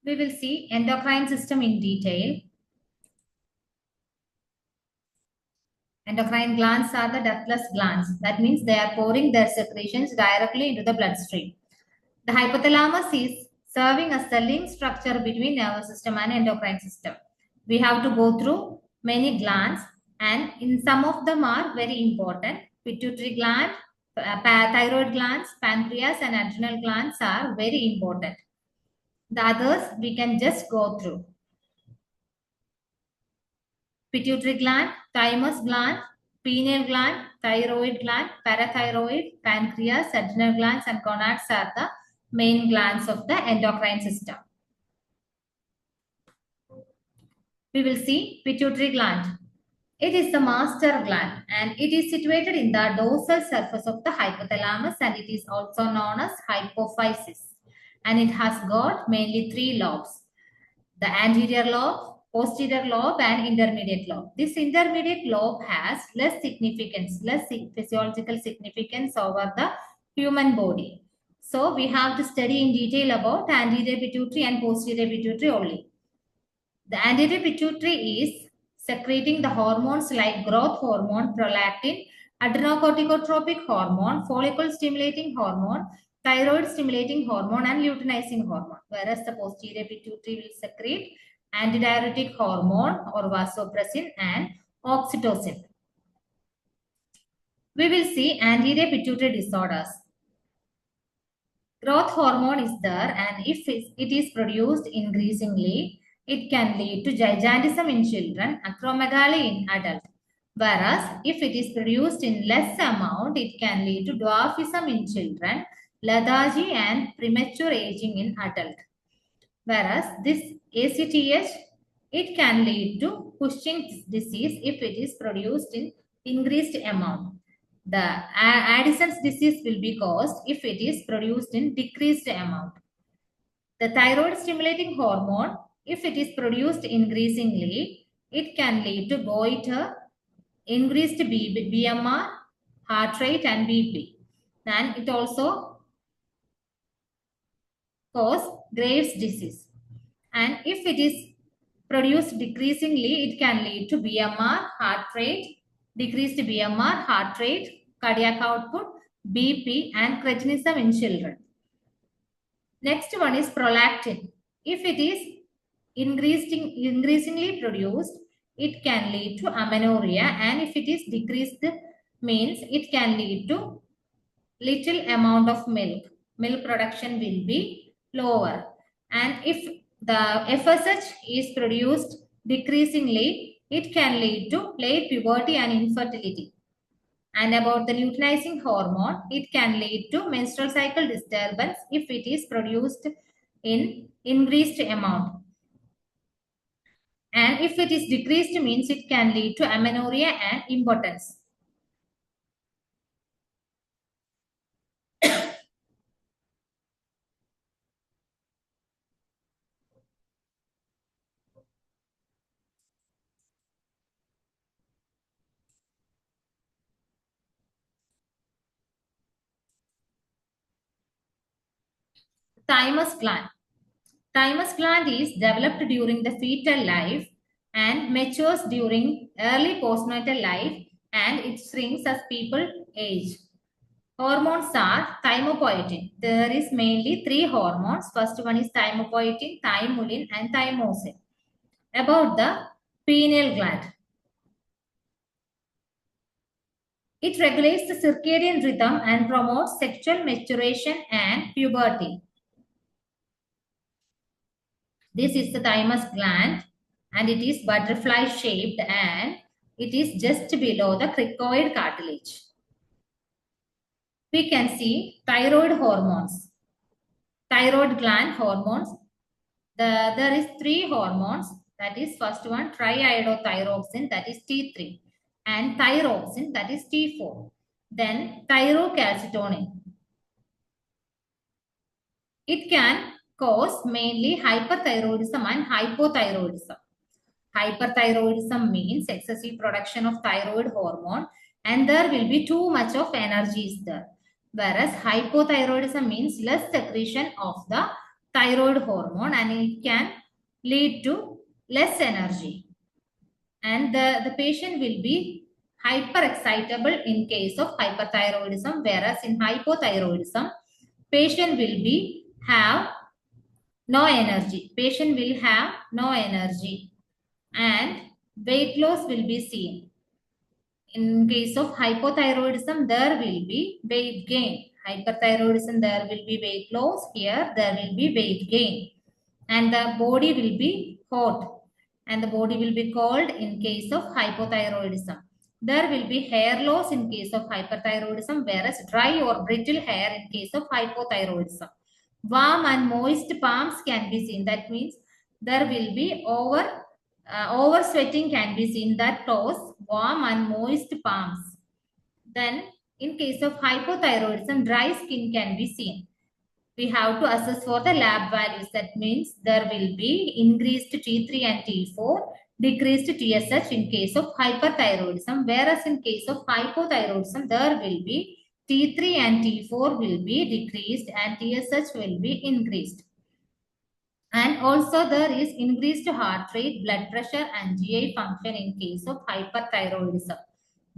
We will see endocrine system in detail. Endocrine glands are the ductless glands. That means they are pouring their secretions directly into the bloodstream. The hypothalamus is serving as the link structure between nervous system and endocrine system. We have to go through many glands, and in some of them are very important. Pituitary gland, thyroid glands, pancreas and adrenal glands are very important. The others we can just go through. Pituitary gland, thymus gland, pineal gland, thyroid gland, parathyroid, pancreas, adrenal glands and gonads are the main glands of the endocrine system. We will see pituitary gland. It is the master gland and it is situated in the dorsal surface of the hypothalamus, and it is also known as hypophysis. And it has got mainly three lobes: the anterior lobe, posterior lobe and intermediate lobe. This intermediate lobe has less significance, less physiological significance over the human body. So we have to study in detail about anterior pituitary and posterior pituitary only. The anterior pituitary is secreting the hormones like growth hormone, prolactin, adrenocorticotropic hormone, follicle stimulating hormone, thyroid stimulating hormone and luteinizing hormone, whereas the posterior pituitary will secrete antidiuretic hormone or vasopressin and oxytocin. We will see anterior pituitary disorders. Growth hormone is there, and if it is produced increasingly, it can lead to gigantism in children, acromegaly in adults. Whereas if it is produced in less amount, it can lead to dwarfism in children, lethargy and premature aging in adult. Whereas this ACTH, it can lead to Cushing's disease if it is produced in increased amount. The Addison's disease will be caused if it is produced in decreased amount. The thyroid stimulating hormone, if it is produced increasingly, it can lead to goiter, increased BMR, heart rate and BP. And it also cause Graves' disease. And if it is produced decreasingly, it can lead to BMR, heart rate, decreased BMR, heart rate, cardiac output, BP and cretinism in children. Next one is prolactin. If it is increasingly produced, it can lead to amenorrhea, and if it is decreased, means it can lead to little amount of milk. Milk production will be lower. And if the FSH is produced decreasingly, it can lead to late puberty and infertility. And about the luteinizing hormone, it can lead to menstrual cycle disturbance if it is produced in increased amount. And if it is decreased, means it can lead to amenorrhea and impotence. Thymus gland. Thymus gland is developed during the fetal life and matures during early postnatal life, and it shrinks as people age. Hormones are thymopoietin. There is mainly three hormones. First one is thymopoietin, thymulin and thymosin. About the pineal gland. It regulates the circadian rhythm and promotes sexual maturation and puberty. This is the thymus gland, and it is butterfly shaped and it is just below the cricoid cartilage. We can see thyroid hormones. Thyroid gland hormones. There is three hormones. That is first one triiodothyroxine, that is T3, and thyroxine, that is T4. Then thyrocalcitonin. It can cause mainly hyperthyroidism and hypothyroidism. Hyperthyroidism means excessive production of thyroid hormone and there will be too much of energy is there. Whereas hypothyroidism means less secretion of the thyroid hormone, and it can lead to less energy. And the patient will be hyperexcitable in case of hyperthyroidism, whereas in hypothyroidism, patient will be have no energy. Patient will have no energy and weight loss will be seen. In case of hypothyroidism, there will be weight gain. Hyperthyroidism, there will be weight loss. Here, there will be weight gain. And the body will be hot. And the body will be cold in case of hypothyroidism. There will be hair loss in case of hyperthyroidism, whereas dry or brittle hair in case of hypothyroidism. Warm and moist palms can be seen. That means there will be over sweating can be seen. That cause warm and moist palms. Then in case of hypothyroidism, dry skin can be seen. We have to assess for the lab values. That means there will be increased T3 and T4, decreased TSH in case of hyperthyroidism, whereas in case of hypothyroidism, there will be T3 and T4 will be decreased and TSH will be increased. And also there is increased heart rate, blood pressure and GI function in case of hyperthyroidism.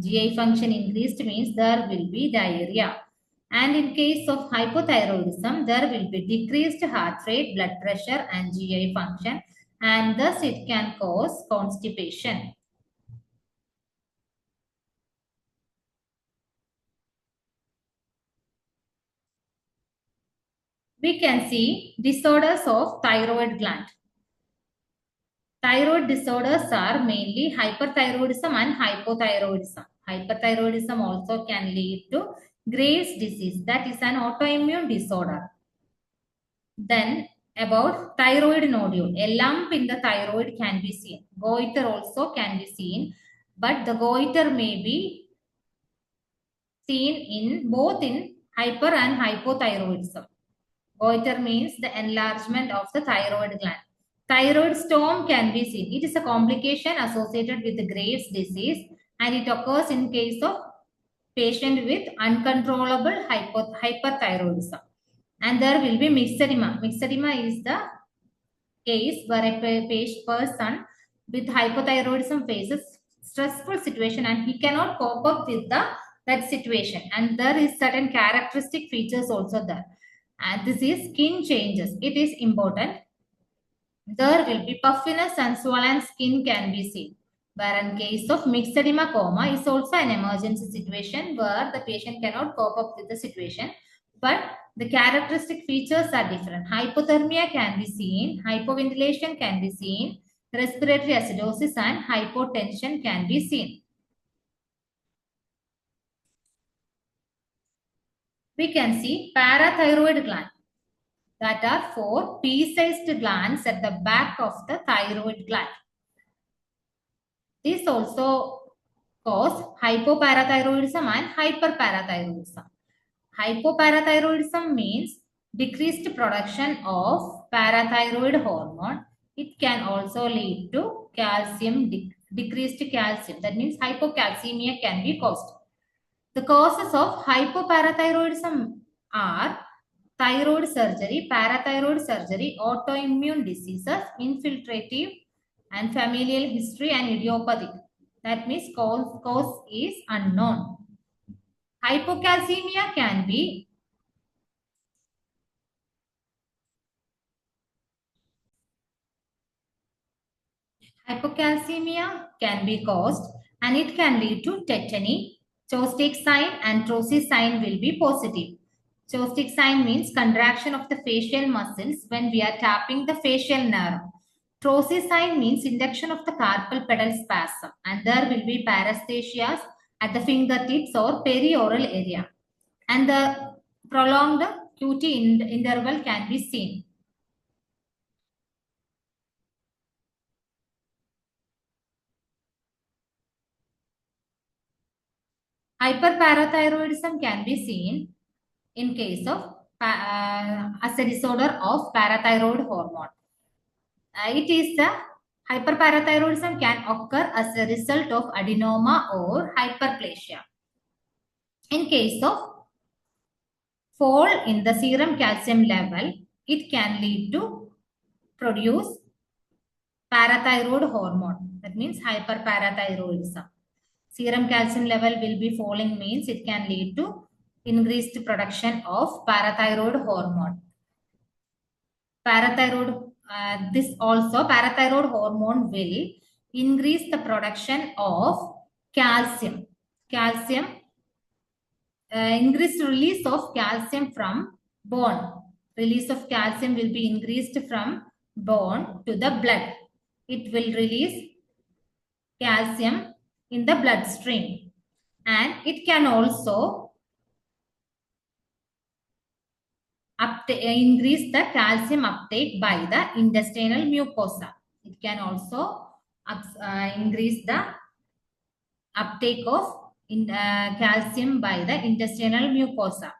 GI function increased means there will be diarrhea. And in case of hypothyroidism, there will be decreased heart rate, blood pressure and GI function, and thus it can cause constipation. We can see disorders of thyroid gland. Thyroid disorders are mainly hyperthyroidism and hypothyroidism. Hyperthyroidism also can lead to Graves' disease, that is an autoimmune disorder. Then about thyroid nodule, a lump in the thyroid can be seen. Goiter also can be seen, but the goiter may be seen in both in hyper and hypothyroidism. Goiter means the enlargement of the thyroid gland. Thyroid storm can be seen. It is a complication associated with the Graves' disease and it occurs in case of patient with uncontrollable hyperthyroidism. And there will be myxedema. Myxedema is the case where a person with hypothyroidism faces stressful situation and he cannot cope up with that situation. And there is certain characteristic features also there. And this is skin changes. It is important. There will be puffiness and swollen skin can be seen. Where in case of myxedema coma is also an emergency situation where the patient cannot cope up with the situation. But the characteristic features are different. Hypothermia can be seen, hypoventilation can be seen, respiratory acidosis and hypotension can be seen. We can see parathyroid gland. That are 4 pea-sized glands at the back of the thyroid gland. This also cause hypoparathyroidism and hyperparathyroidism. Hypoparathyroidism means decreased production of parathyroid hormone. It can also lead to calcium, decreased calcium. That means hypocalcemia can be caused. The causes of hypoparathyroidism are thyroid surgery, parathyroid surgery, autoimmune diseases, infiltrative and familial history and idiopathic. That means cause is unknown. Hypocalcemia can be caused and it can lead to tetany. Chostek sign and Trosi sign will be positive. Chostek sign means contraction of the facial muscles when we are tapping the facial nerve. Trosi sign means induction of the carpal pedal spasm and there will be paresthesias at the fingertips or perioral area. And the prolonged QT interval can be seen. Hyperparathyroidism can be seen in case of as a disorder of parathyroid hormone. It is the hyperparathyroidism can occur as a result of adenoma or hyperplasia. In case of fall in the serum calcium level, it can lead to produce parathyroid hormone. That means hyperparathyroidism. Serum calcium level will be falling means it can lead to increased production of parathyroid hormone. This also parathyroid hormone will increase the production of calcium. Increased release of calcium from bone. Release of calcium will be increased from bone to the blood. It will release calcium in the bloodstream, and it can also increase the calcium uptake by the intestinal mucosa. It can also increase the uptake of calcium by the intestinal mucosa.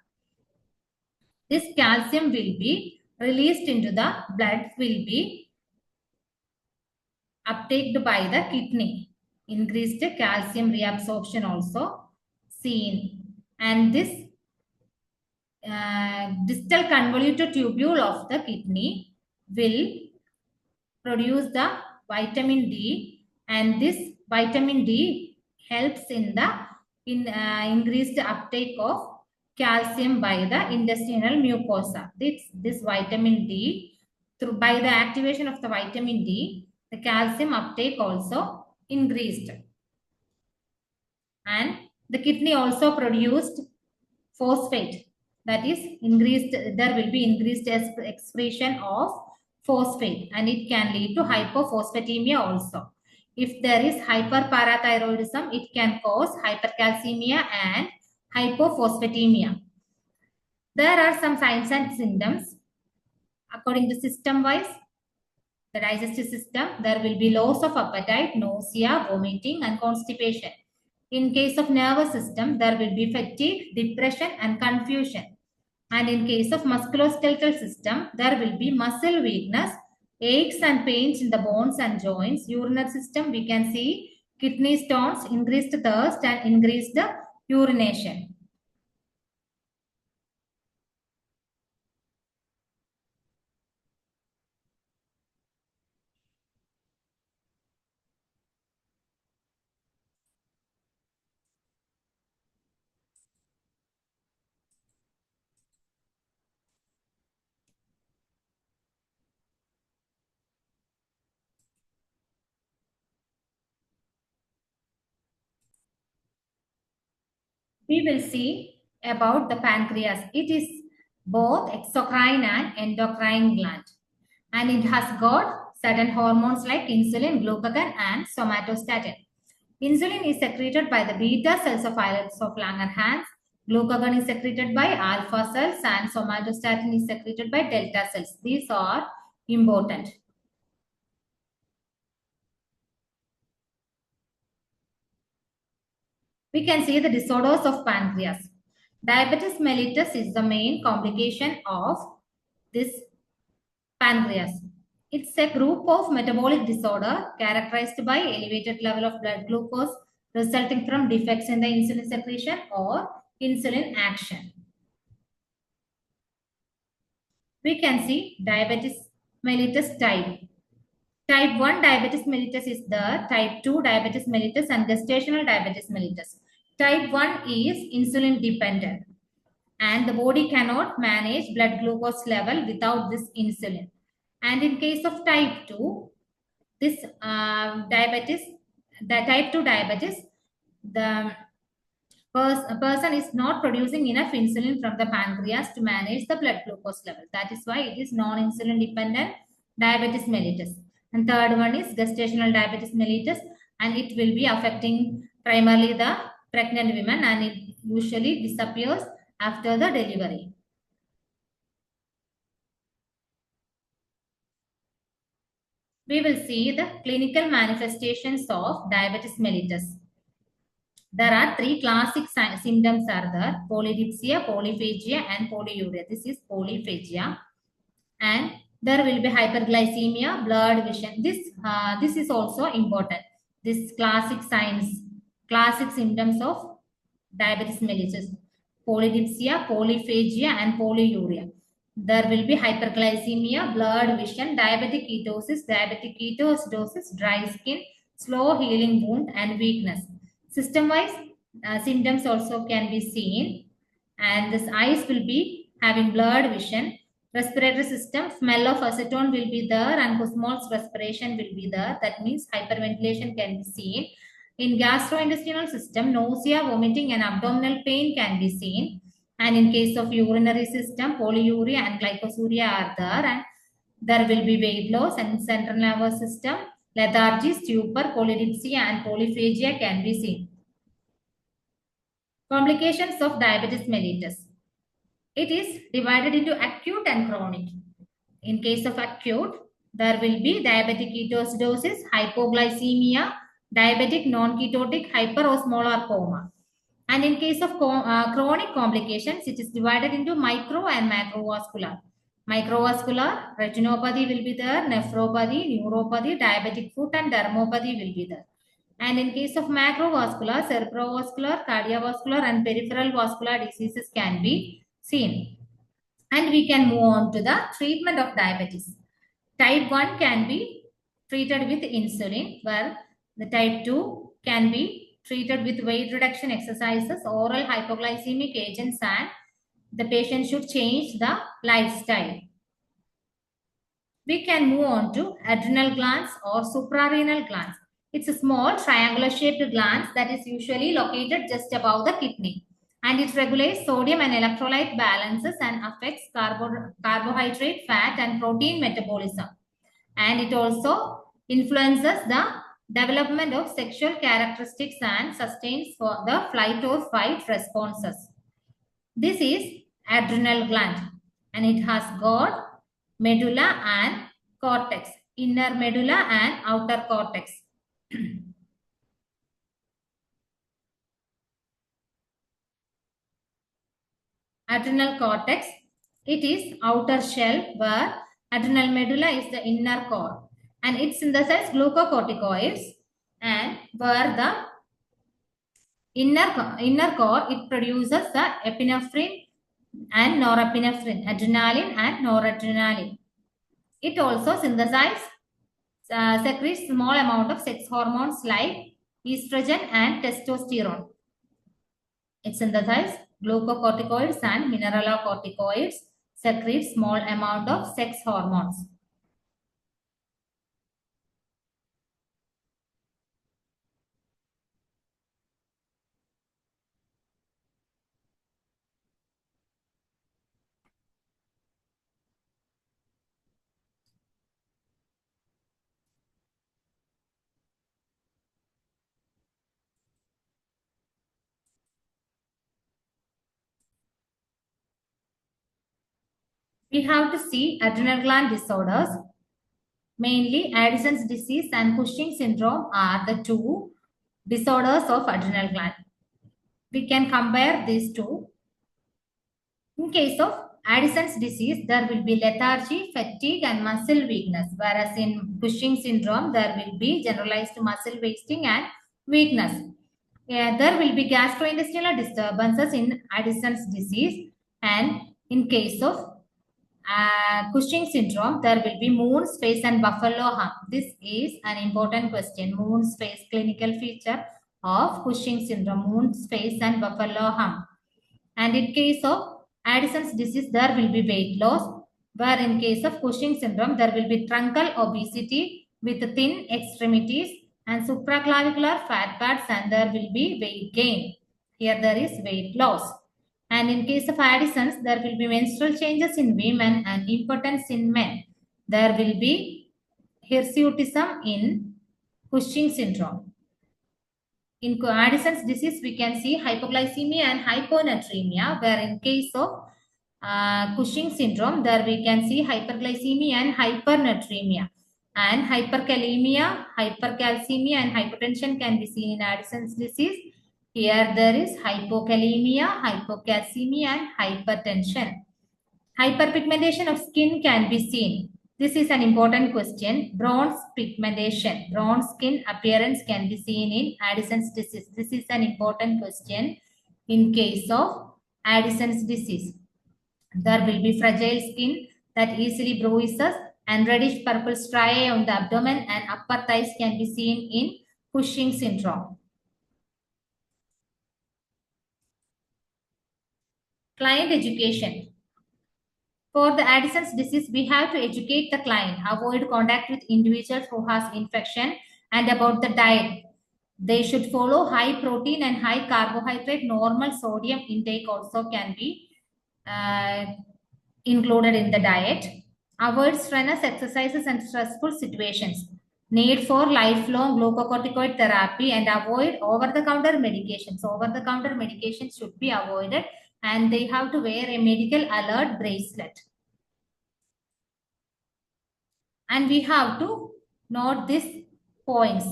This calcium will be released into the blood, will be uptaked by the kidney. Increased calcium reabsorption also seen. And this distal convoluted tubule of the kidney will produce the vitamin D, and this vitamin D helps in the increased uptake of calcium by the intestinal mucosa. This vitamin D, by the activation of the vitamin D, the calcium uptake also increased, and the kidney also produced phosphate. That is increased, there will be increased excretion of phosphate, and it can lead to hypophosphatemia also. If there is hyperparathyroidism, it can cause hypercalcemia and hypophosphatemia. There are some signs and symptoms according to system wise. The digestive system, there will be loss of appetite, nausea, vomiting, and constipation. In case of nervous system, there will be fatigue, depression, and confusion. And in case of musculoskeletal system, there will be muscle weakness, aches and pains in the bones and joints. Urinary system, we can see kidney stones, increased thirst, and increased urination. We will see about the pancreas. It is both exocrine and endocrine gland, and it has got certain hormones like insulin, glucagon, and somatostatin. Insulin is secreted by the beta cells of islets of Langerhans. Glucagon is secreted by alpha cells, and somatostatin is secreted by delta cells. These are important. We can see the disorders of pancreas. Diabetes mellitus is the main complication of this pancreas. It's a group of metabolic disorder characterized by elevated level of blood glucose resulting from defects in the insulin secretion or insulin action. We can see diabetes mellitus type. Type 1 diabetes mellitus is there, type 2 diabetes mellitus, and gestational diabetes mellitus. Type 1 is insulin dependent, and the body cannot manage blood glucose level without this insulin. And in case of type 2, this diabetes, the type 2 diabetes, the person is not producing enough insulin from the pancreas to manage the blood glucose level. That is why it is non-insulin dependent diabetes mellitus. And third one is gestational diabetes mellitus, and it will be affecting primarily the pregnant women, and it usually disappears after the delivery. We will see the clinical manifestations of diabetes mellitus. There are three classic symptoms are there: polydipsia, polyphagia, and polyuria. This is polyphagia. And there will be hyperglycemia, blurred vision. This is also important. This classic signs, classic symptoms of diabetes mellitus: polydipsia, polyphagia, and polyuria. There will be hyperglycemia, blurred vision, diabetic ketoacidosis, dry skin, slow healing wound, and weakness. System-wise, symptoms also can be seen, and this eyes will be having blurred vision. Respiratory system, smell of acetone will be there, and Kussmaul's respiration will be there. That means hyperventilation can be seen. In gastrointestinal system, nausea, vomiting, and abdominal pain can be seen. And in case of urinary system, polyuria and glycosuria are there, and there will be weight loss. And central nervous system, lethargy, stupor, polydipsia, and polyphagia can be seen. Complications of diabetes mellitus. It is divided into acute and chronic. In case of acute, there will be diabetic ketoacidosis, hypoglycemia, diabetic non-ketotic hyperosmolar coma. And in case of chronic complications, it is divided into micro and macrovascular. Microvascular, retinopathy will be there, nephropathy, neuropathy, diabetic foot, and dermopathy will be there. And in case of macrovascular, cerebrovascular, cardiovascular, and peripheral vascular diseases can be seen. And we can move on to the treatment of diabetes. Type 1 can be treated with insulin, where the type 2 can be treated with weight reduction exercises, oral hypoglycemic agents, and the patient should change the lifestyle. We can move on to adrenal glands or suprarenal glands. It's a small triangular shaped gland that is usually located just above the kidney, and it regulates sodium and electrolyte balances and affects carbohydrate, fat, and protein metabolism. And it also influences the development of sexual characteristics and sustains for the flight or fight responses. This is adrenal gland, and it has got medulla and cortex, inner medulla and outer cortex. Adrenal cortex, it is outer shell, where adrenal medulla is the inner core, and it synthesizes glucocorticoids, and where the inner core, it produces the epinephrine and norepinephrine, adrenaline and noradrenaline. It also secretes small amount of sex hormones like estrogen and testosterone. It synthesizes glucocorticoids and mineralocorticoids, secretes small amount of sex hormones. We have to see adrenal gland disorders. Mainly, Addison's disease and Cushing syndrome are the two disorders of adrenal gland. We can compare these two. In case of Addison's disease, there will be lethargy, fatigue, and muscle weakness. Whereas in Cushing syndrome, there will be generalized muscle wasting and weakness. There will be gastrointestinal disturbances in Addison's disease, and in case of Cushing syndrome, there will be moon's face and buffalo hump. This is an important question. Moon's face, clinical feature of Cushing syndrome, moon's face and buffalo hump. And in case of Addison's disease, there will be weight loss, where in case of Cushing syndrome, there will be truncal obesity with thin extremities and supraclavicular fat pads, and there will be weight gain. Here there is weight loss. And in case of Addison's, there will be menstrual changes in women and impotence in men. There will be hirsutism in Cushing syndrome. In Addison's disease, we can see hypoglycemia and hyponatremia, where in case of Cushing syndrome, there we can see hyperglycemia and hypernatremia. And hyperkalemia, hypercalcemia, and hypertension can be seen in Addison's disease. Here there is hypokalemia, hypocalcemia, and hypertension. Hyperpigmentation of skin can be seen. This is an important question. Bronze pigmentation, bronze skin appearance can be seen in Addison's disease. This is an important question in case of Addison's disease. There will be fragile skin that easily bruises and reddish purple striae on the abdomen and upper thighs can be seen in Cushing syndrome. Client education. For the Addison's disease, we have to educate the client, avoid contact with individuals who has infection, and about the diet. They should follow high protein and high carbohydrate. Normal sodium intake also can be uh, included in the diet. Avoid strenuous exercises and stressful situations. Need for lifelong glucocorticoid therapy and avoid over-the-counter medications. Over-the-counter medications should be avoided and they have to wear a medical alert bracelet. And we have to note these points.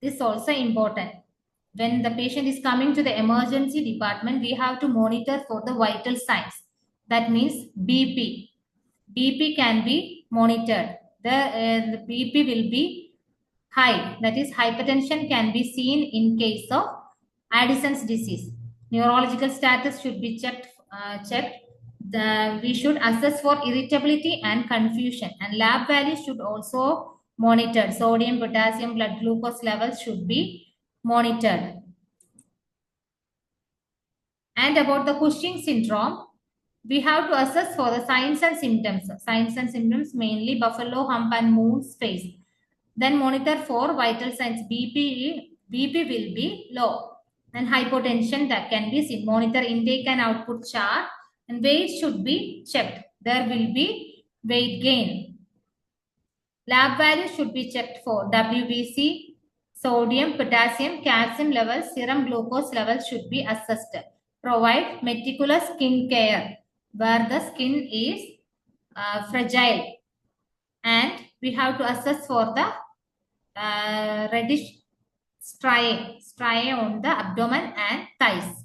This is also important. When the patient is coming to the emergency department, we have to monitor for the vital signs. That means BP. BP can be monitored. The BP will be high. That is, hypertension can be seen in case of Addison's disease. Neurological status should be checked. We should assess for irritability and confusion. And lab values should also monitored. Sodium, potassium, blood glucose levels should be monitored. And about the Cushing syndrome, we have to assess for the signs and symptoms. Signs and symptoms mainly buffalo hump and moon's face. Then monitor for vital signs. BP will be low. And hypotension that can be seen. Monitor intake and output chart. And weight should be checked. There will be weight gain. Lab values should be checked for WBC, sodium, potassium, calcium levels, serum glucose levels should be assessed. Provide meticulous skin care where the skin is fragile. And we have to assess for the reddish striae on the abdomen and thighs.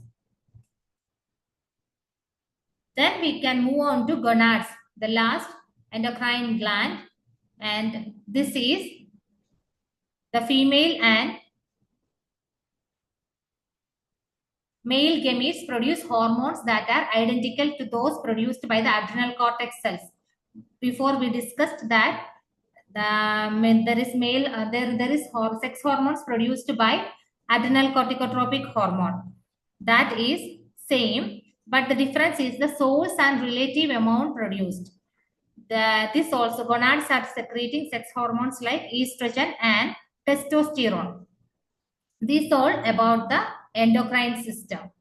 Then we can move on to gonads, the last endocrine gland. And this is the female and male gametes produce hormones that are identical to those produced by the adrenal cortex cells. Before we discussed that there is sex hormones produced by adrenal corticotropic hormone. That is same, but the difference is the source and relative amount produced. This also gonads are secreting sex hormones like estrogen and testosterone. This all about the endocrine system.